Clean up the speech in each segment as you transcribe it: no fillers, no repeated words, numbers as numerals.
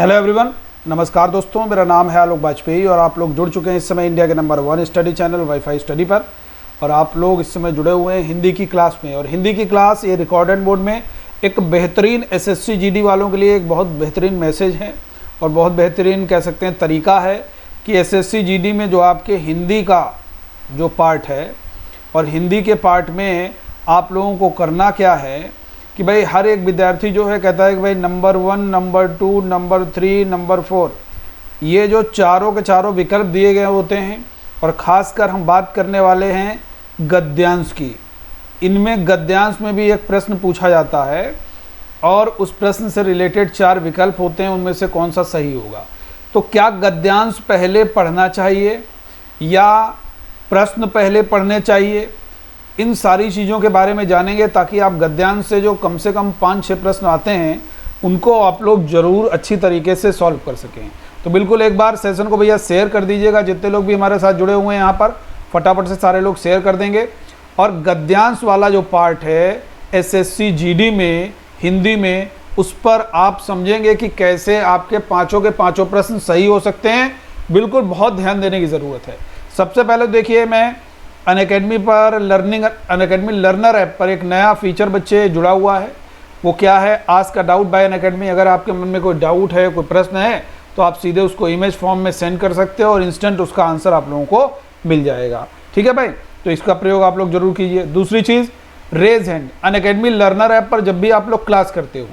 Hello everyone, नमस्कार दोस्तों। मेरा नाम है आलोक वाजपेयी और आप लोग जुड़ चुके हैं इस समय इंडिया के number 1 study channel wifi study पर। और आप लोग इस समय जुड़े हुए हैं हिंदी की क्लास में। और हिंदी की क्लास ये रिकॉर्डेड मोड में एक बेहतरीन एसएससी जीडी वालों के लिए एक बहुत बेहतरीन मैसेज है और बहुत बेहतरीन कह सकते हैं तरीका है कि एसएससी जीडी में जो आपके हिंदी का जो पार्ट है और हिंदी के पार्ट में आप लोगों को करना क्या है कि भाई हर एक विद्यार्थी जो है कहता है कि भाई नंबर 1, नंबर 2, नंबर 3, नंबर 4 ये जो चारों के चारों विकल्प दिए गए होते हैं। और ख़ासकर हम बात करने वाले हैं गद्यांश की। इनमें गद्यांश में भी एक प्रश्न पूछा जाता है और उस प्रश्न से रिलेटेड 4 विकल्प होते हैं, उनमें से कौन सा सही होगा। तो क्या गद्यांश पहले पढ़ना चाहिए या प्रश्न पहले पढ़ने चाहिए, इन सारी चीज़ों के बारे में जानेंगे ताकि आप गद्यांश से जो कम से कम 5-6 प्रश्न आते हैं उनको आप लोग ज़रूर अच्छी तरीके से सॉल्व कर सकें। तो बिल्कुल एक बार सेशन को भैया शेयर कर दीजिएगा। जितने लोग भी हमारे साथ जुड़े हुए हैं यहाँ पर फटाफट से सारे लोग शेयर कर देंगे। और गद्यांश वाला जो पार्ट है एसएससी जीडी में हिंदी में, उस पर आप समझेंगे कि कैसे आपके पाँचों के पाँचों प्रश्न सही हो सकते हैं। बिल्कुल बहुत ध्यान देने की ज़रूरत है। सबसे पहले देखिए, मैं अनअकैडमी पर अनअकैडमी लर्नर ऐप पर एक नया फीचर बच्चे जुड़ा हुआ है। वो क्या है, ask a doubt bye Unacademy. अगर आपके मन में कोई डाउट है, कोई प्रश्न है, तो आप सीधे उसको इमेज फॉर्म में सेंड कर सकते हो और इंस्टेंट उसका आंसर आप लोगों को मिल जाएगा। ठीक है भाई, तो इसका प्रयोग आप लोग जरूर कीजिए। दूसरी चीज़, raise hand. Unacademy learner app पर जब भी आप लोग क्लास करते हो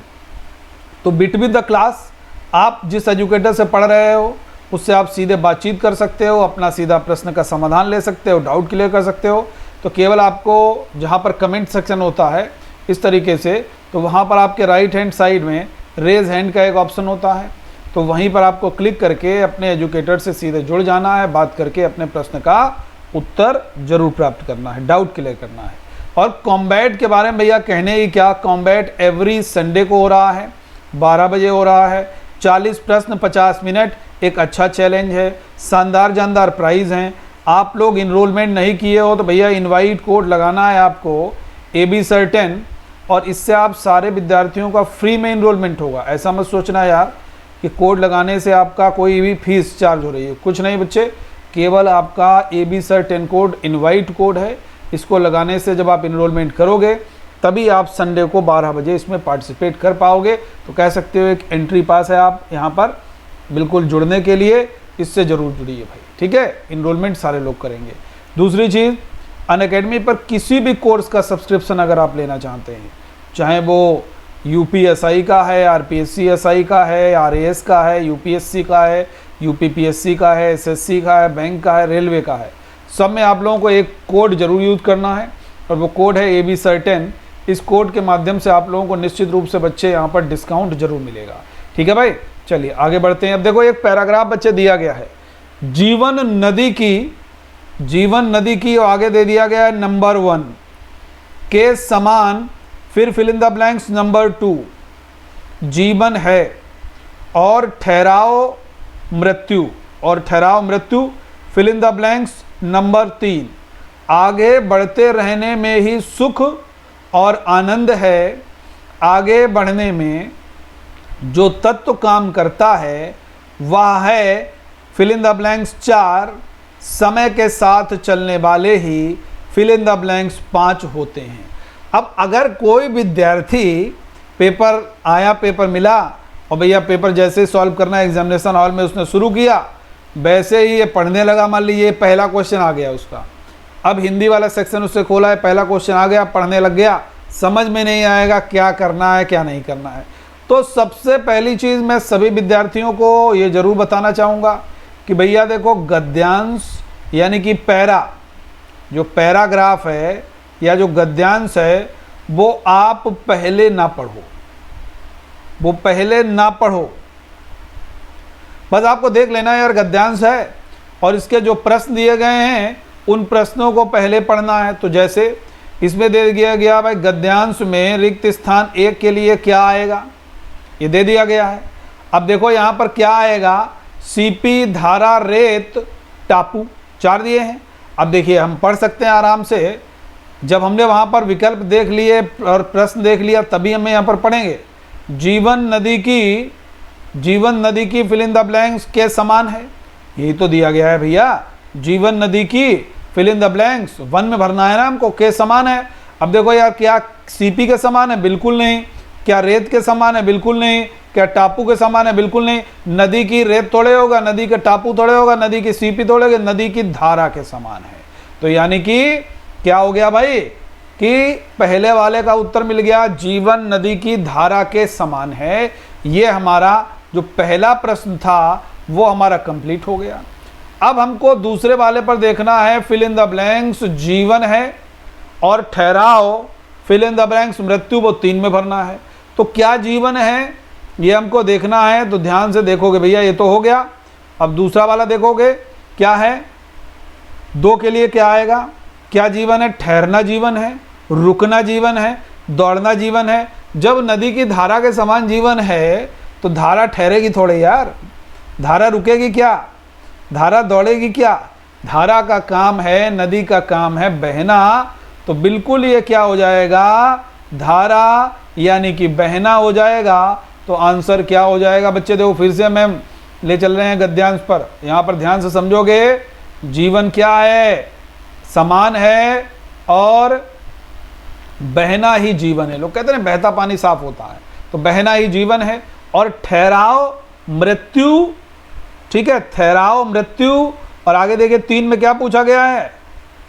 तो बिटवीन द क्लास आप जिस एजुकेटर से पढ़ रहे हो उससे आप सीधे बातचीत कर सकते हो, अपना सीधा प्रश्न का समाधान ले सकते हो, डाउट क्लियर कर सकते हो। तो केवल आपको जहाँ पर कमेंट सेक्शन होता है इस तरीके से, तो वहाँ पर आपके राइट हैंड साइड में रेज हैंड का एक ऑप्शन होता है। तो वहीं पर आपको क्लिक करके अपने एजुकेटर से सीधे जुड़ जाना है, बात करके अपने प्रश्न का उत्तर जरूर प्राप्त करना है, डाउट क्लियर करना है। और कॉम्बैट के बारे में भैया कहने ही क्या, कॉम्बैट एवरी संडे को हो रहा है, 12 बजे हो रहा है। 40 प्रश्न 50 मिनट, एक अच्छा चैलेंज है, शानदार जानदार प्राइज़ हैं। आप लोग इनरोलमेंट नहीं किए हो तो भैया इनवाइट कोड लगाना है आपको AB सर्टेन, और इससे आप सारे विद्यार्थियों का फ्री में इनरोलमेंट होगा। ऐसा मत सोचना यार कि कोड लगाने से आपका कोई भी फीस चार्ज हो रही है, कुछ नहीं बच्चे। केवल आपका AB certain code invite code है। इसको लगाने से जब आप इनरोलमेंट करोगे तभी आप संडे को 12 बजे इसमें पार्टिसिपेट कर पाओगे। तो कह सकते हो एक एंट्री पास है आप यहाँ पर बिल्कुल जुड़ने के लिए। इससे ज़रूर जुड़िए भाई, ठीक है। इनरोलमेंट सारे लोग करेंगे। दूसरी चीज़, अनअकैडमी पर किसी भी कोर्स का सब्सक्रिप्शन अगर आप लेना चाहते हैं, चाहे वो UPSI का है, RPSC SI का है, RAS का है, UPSC का है, UPPSC का है, SSC का है, बैंक का है, रेलवे का है, सब में आप लोगों को एक कोड जरूर यूज़ करना है और वो कोड है AB सर्टेन। इस कोड के माध्यम से आप लोगों को निश्चित रूप से बच्चे यहाँ पर डिस्काउंट जरूर मिलेगा। ठीक है भाई, चलिए आगे बढ़ते हैं। अब देखो एक पैराग्राफ बच्चे दिया गया है, जीवन नदी की और आगे दे दिया गया है नंबर 1 के समान, फिर fill in the blanks number 2 जीवन है, और ठहराव मृत्यु fill in the blanks number 3 आगे बढ़ते रहने में ही सुख और आनंद है, आगे बढ़ने में जो तत्व काम करता है वह है फिल इन द ब्लैंक्स 4 समय के साथ चलने वाले ही फिल इन द ब्लैंक्स 5 होते हैं। अब अगर कोई विद्यार्थी पेपर आया, पेपर मिला और भैया पेपर जैसे सॉल्व करना एग्जामिनेशन हॉल में उसने शुरू किया, वैसे ही ये पढ़ने लगा। मान लीजिए पहला क्वेश्चन आ गया उसका, अब हिंदी वाला सेक्शन उससे खोला है, पहला क्वेश्चन आ गया, पढ़ने लग गया, समझ में नहीं आएगा क्या करना है क्या नहीं करना है। तो सबसे पहली चीज़ मैं सभी विद्यार्थियों को ये ज़रूर बताना चाहूँगा कि भैया देखो, गद्यांश यानी कि जो पैराग्राफ है या जो गद्यांश है वो आप पहले ना पढ़ो, बस आपको देख लेना है यार गद्यांश है और इसके जो प्रश्न दिए गए हैं उन प्रश्नों को पहले पढ़ना है। तो जैसे इसमें दे दिया गया भाई गद्यांश में रिक्त स्थान 1 के लिए क्या आएगा, ये दे दिया गया है। अब देखो यहाँ पर क्या आएगा, सीपी, धारा, रेत, टापू, 4 दिए हैं। अब देखिए हम पढ़ सकते हैं आराम से, जब हमने वहाँ पर विकल्प देख लिए और प्रश्न देख लिया तभी हमें यहाँ पर पढ़ेंगे। जीवन नदी की जीवन नदी की फिल इन द ब्लैंक्स के समान है। यही तो दिया गया है भैया, जीवन नदी की fill in the blanks, one में भरना है ना हमको, के समान है। अब देखो यार, क्या सीपी के समान है? बिल्कुल नहीं। क्या रेत के समान है? बिल्कुल नहीं। क्या टापू के समान है? बिल्कुल नहीं। नदी की रेत थोड़े होगा, नदी के टापू थोड़े होगा, नदी की सीपी थोड़े होगा, नदी की धारा के समान है। तो यानी कि क्या हो गया भाई कि पहले वाले का उत्तर मिल गया, जीवन नदी की धारा के समान है। ये हमारा जो पहला प्रश्न था वो हमारा कंप्लीट हो गया। अब हमको दूसरे वाले पर देखना है, फिल इन द ब्लैंक्स जीवन है और ठहराव फिल इन द ब्लैंक्स मृत्यु, वो 3 में भरना है। तो क्या जीवन है ये हमको देखना है। तो ध्यान से देखोगे भैया, ये तो हो गया। अब दूसरा वाला देखोगे क्या है, 2 के लिए क्या आएगा, क्या जीवन है? ठहरना जीवन है, रुकना जीवन है, दौड़ना जीवन है। जब नदी की धारा के समान जीवन है तो धारा ठहरेगी थोड़े यार, धारा रुकेगी क्या, धारा दौड़ेगी क्या? धारा का काम है, नदी का काम है बहना। तो बिल्कुल ये क्या हो जाएगा, धारा यानी कि बहना हो जाएगा। तो आंसर क्या हो जाएगा बच्चे? देखो फिर से मैम ले चल रहे हैं गद्यांश पर, यहाँ पर ध्यान से समझोगे। जीवन क्या है? समान है और बहना ही जीवन है। लोग कहते हैं बहता पानी साफ होता है, तो बहना ही जीवन है। और ठहराव मृत्यु, ठीक है, ठहराव मृत्यु। और आगे देखिए 3 में क्या पूछा गया है,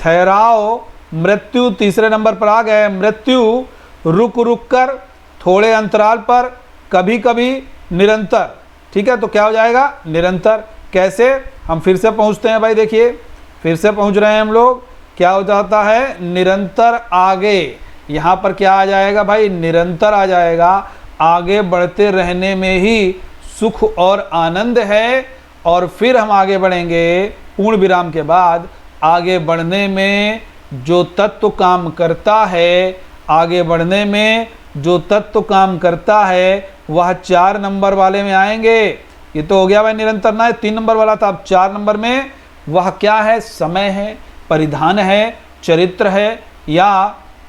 ठहराव मृत्यु तीसरे नंबर पर आ गए। मृत्यु रुक रुक कर, थोड़े अंतराल पर, कभी कभी, निरंतर। ठीक है, तो क्या हो जाएगा? निरंतर। कैसे? हम फिर से पहुंचते हैं भाई, देखिए फिर से पहुंच रहे हैं हम लोग। क्या हो जाता है? निरंतर आगे। यहाँ पर क्या आ जाएगा भाई? निरंतर आ जाएगा। आगे बढ़ते रहने में ही सुख और आनंद है। और फिर हम आगे बढ़ेंगे पूर्ण विराम के बाद। आगे बढ़ने में जो तत्व काम करता है, आगे बढ़ने में जो तत्व काम करता है वह 4 नंबर वाले में आएंगे। ये तो हो गया भाई निरंतर ना, 3 नंबर वाला था। अब 4 नंबर में वह क्या है? समय है, परिधान है, चरित्र है, या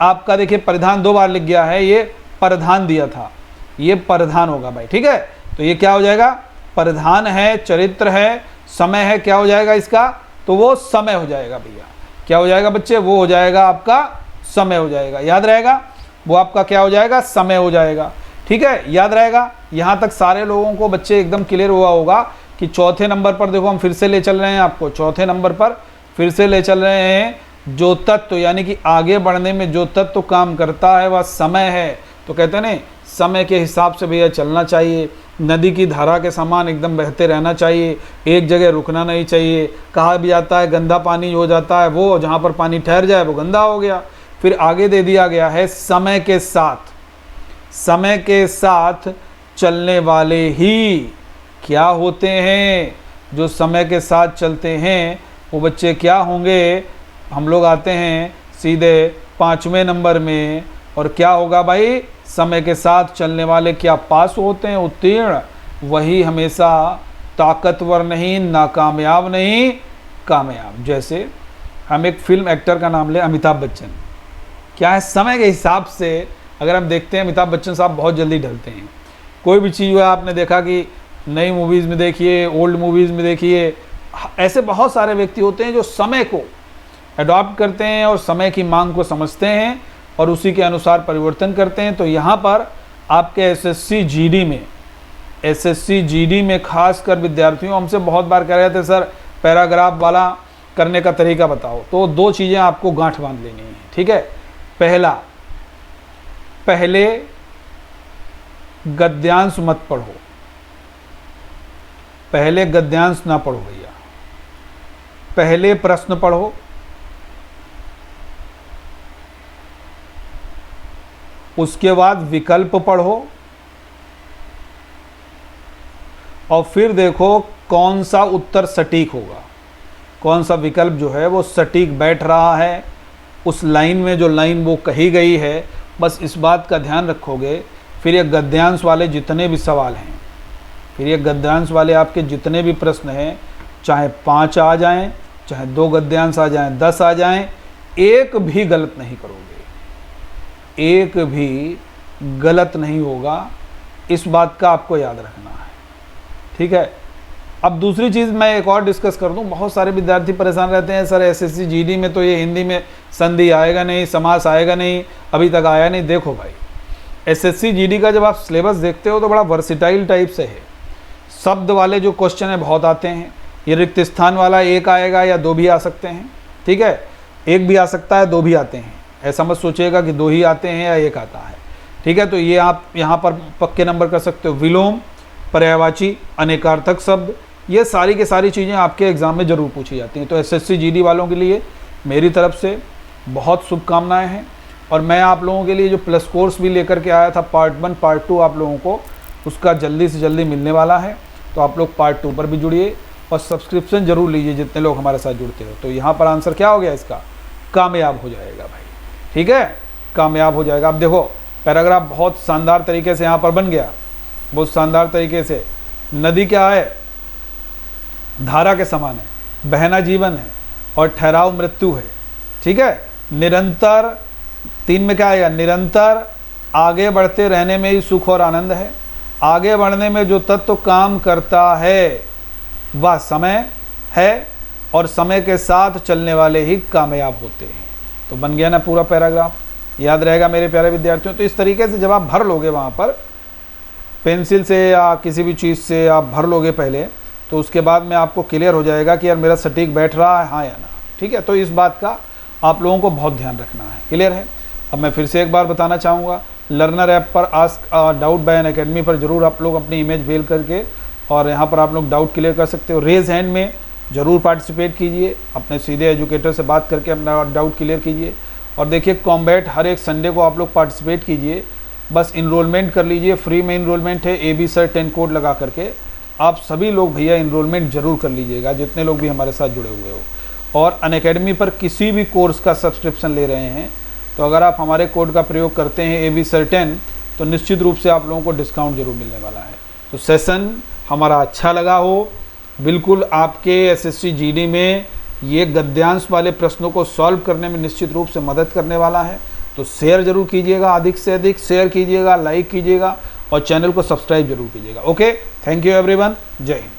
आपका देखिए परिधान 2 बार लिख गया है, ये परिधान दिया था, ये परिधान होगा भाई। ठीक है, तो ये क्या हो जाएगा? परिधान है, चरित्र है, समय है, क्या हो जाएगा इसका? तो वो समय हो जाएगा भैया। क्या हो जाएगा बच्चे? वो हो जाएगा आपका समय हो जाएगा। याद रहेगा, वो आपका क्या हो जाएगा? समय हो जाएगा। ठीक है, याद रहेगा। यहाँ तक सारे लोगों को बच्चे एकदम क्लियर हुआ होगा कि चौथे नंबर पर देखो हम फिर से ले चल रहे हैं आपको, चौथे नंबर पर फिर से ले चल रहे हैं। जो तत्व यानी कि आगे बढ़ने में जो तत्व काम करता है वह समय है। तो कहते हैं ना, समय के हिसाब से भैया चलना चाहिए, नदी की धारा के समान एकदम बहते रहना चाहिए, एक जगह रुकना नहीं चाहिए। कहा भी जाता है गंदा पानी हो जाता है वो, जहाँ पर पानी ठहर जाए वो गंदा हो गया। फिर आगे दे दिया गया है समय के साथ, समय के साथ चलने वाले ही क्या होते हैं? जो समय के साथ चलते हैं वो बच्चे क्या होंगे? हम लोग आते हैं सीधे 5वें नंबर में। और क्या होगा भाई? समय के साथ चलने वाले क्या पास होते हैं, उत्तीर्ण। वही हमेशा ताकतवर नहीं, नाकामयाब नहीं, कामयाब। जैसे हम एक फिल्म एक्टर का नाम लें, अमिताभ बच्चन। क्या है? समय के हिसाब से अगर हम देखते हैं अमिताभ बच्चन साहब बहुत जल्दी ढलते हैं। कोई भी चीज़ हुआ आपने देखा कि नई मूवीज़ में देखिए, ओल्ड मूवीज़ में देखिए, ऐसे बहुत सारे व्यक्ति होते हैं जो समय को अडॉप्ट करते हैं और समय की मांग को समझते हैं और उसी के अनुसार परिवर्तन करते हैं। तो यहाँ पर आपके एसएससी जीडी में खासकर विद्यार्थियों हमसे बहुत बार कह रहे थे सर पैराग्राफ वाला करने का तरीका बताओ। तो 2 चीज़ें आपको गांठ बांध लेनी है। ठीक है, पहले गद्यांश मत पढ़ो, पहले गद्यांश ना पढ़ो भैया, पहले प्रश्न पढ़ो, उसके बाद विकल्प पढ़ो और फिर देखो कौन सा उत्तर सटीक होगा, कौन सा विकल्प जो है वो सटीक बैठ रहा है उस लाइन में, जो लाइन वो कही गई है। बस इस बात का ध्यान रखोगे। फिर ये गद्यांश वाले जितने भी सवाल हैं, फिर ये गद्यांश वाले आपके जितने भी प्रश्न हैं, चाहे 5 आ जाएं, चाहे 2 गद्यांश आ जाएं, 10 आ जाएं, एक भी गलत नहीं करोगे, एक भी गलत नहीं होगा। इस बात का आपको याद रखना है। ठीक है। अब दूसरी चीज़ मैं एक और डिस्कस कर दूं, बहुत सारे विद्यार्थी परेशान रहते हैं, सर एसएससी जीडी में तो ये हिंदी में संधि आएगा नहीं, समास आएगा नहीं, अभी तक आया नहीं। देखो भाई, एसएससी जीडी का जब आप सिलेबस देखते हो तो बड़ा वर्सिटाइल टाइप से है। शब्द वाले जो क्वेश्चन है बहुत आते हैं, ये रिक्त स्थान वाला एक आएगा या दो भी आ सकते हैं, ठीक है, एक भी आ सकता है, दो भी आते हैं, ऐसा मत सोचिएगा कि दो ही आते हैं या एक आता है, ठीक है। तो ये आप यहाँ पर पक्के नंबर कर सकते हो। विलोम, पर्यायवाची, अनेकार्थक शब्द, ये सारी की सारी चीज़ें आपके एग्ज़ाम में ज़रूर पूछी जाती हैं। तो एसएससी जीडी वालों के लिए मेरी तरफ से बहुत शुभकामनाएं हैं। और मैं आप लोगों के लिए जो प्लस कोर्स भी लेकर के आया था, पार्ट 1 पार्ट 2 आप लोगों को उसका जल्दी से जल्दी मिलने वाला है। तो आप लोग पार्ट 2 पर भी जुड़िए और सब्सक्रिप्शन ज़रूर लीजिए जितने लोग हमारे साथ जुड़ते हो। तो यहाँ पर आंसर क्या हो गया इसका? कामयाब हो जाएगा भाई, ठीक है, कामयाब हो जाएगा। अब देखो पैराग्राफ बहुत शानदार तरीके से यहाँ पर बन गया, बहुत शानदार तरीके से। नदी क्या है? धारा के समान है, बहना जीवन है और ठहराव मृत्यु है, ठीक है। निरंतर, 3 में क्या आएगा? निरंतर आगे बढ़ते रहने में ही सुख और आनंद है। आगे बढ़ने में जो तत्व काम करता है वह समय है और समय के साथ चलने वाले ही कामयाब होते हैं। तो बन गया ना पूरा पैराग्राफ, याद रहेगा मेरे प्यारे विद्यार्थियों। तो इस तरीके से जब आप भर लोगे वहाँ पर पेंसिल से या किसी भी चीज़ से आप भर लोगे पहले, तो उसके बाद में आपको क्लियर हो जाएगा कि यार मेरा सटीक बैठ रहा है, हाँ या ना, ठीक है। तो इस बात का आप लोगों को बहुत ध्यान रखना है, क्लियर है। अब मैं फिर से एक बार बताना चाहूँगा, लर्नर ऐप पर आस्क डाउट बाय अनअकैडमी पर जरूर आप लोग अपनी इमेज भेज करके और यहाँ पर आप लोग डाउट क्लियर कर सकते हो। रेज हैंड में ज़रूर पार्टिसिपेट कीजिए, अपने सीधे एजुकेटर से बात करके अपना डाउट क्लियर कीजिए। और देखिए कॉम्बैट हर एक संडे को आप लोग पार्टिसिपेट कीजिए, बस इनरोलमेंट कर लीजिए, फ्री में इनरोलमेंट है, AB सर 10 कोड लगा करके आप सभी लोग भैया इनरोलमेंट ज़रूर कर लीजिएगा, जितने लोग भी हमारे साथ जुड़े हुए हो। और अनअकैडमी पर किसी भी कोर्स का सब्सक्रिप्शन ले रहे हैं तो अगर आप हमारे कोड का प्रयोग करते हैं AB सर 10, तो निश्चित रूप से आप लोगों को डिस्काउंट जरूर मिलने वाला है। तो सेशन हमारा अच्छा लगा हो, बिल्कुल आपके एसएससी जीडी में ये गद्यांश वाले प्रश्नों को सॉल्व करने में निश्चित रूप से मदद करने वाला है। तो शेयर जरूर कीजिएगा, अधिक से अधिक शेयर कीजिएगा, लाइक कीजिएगा और चैनल को सब्सक्राइब जरूर कीजिएगा। ओके, थैंक यू एवरीवन, जय हिंद।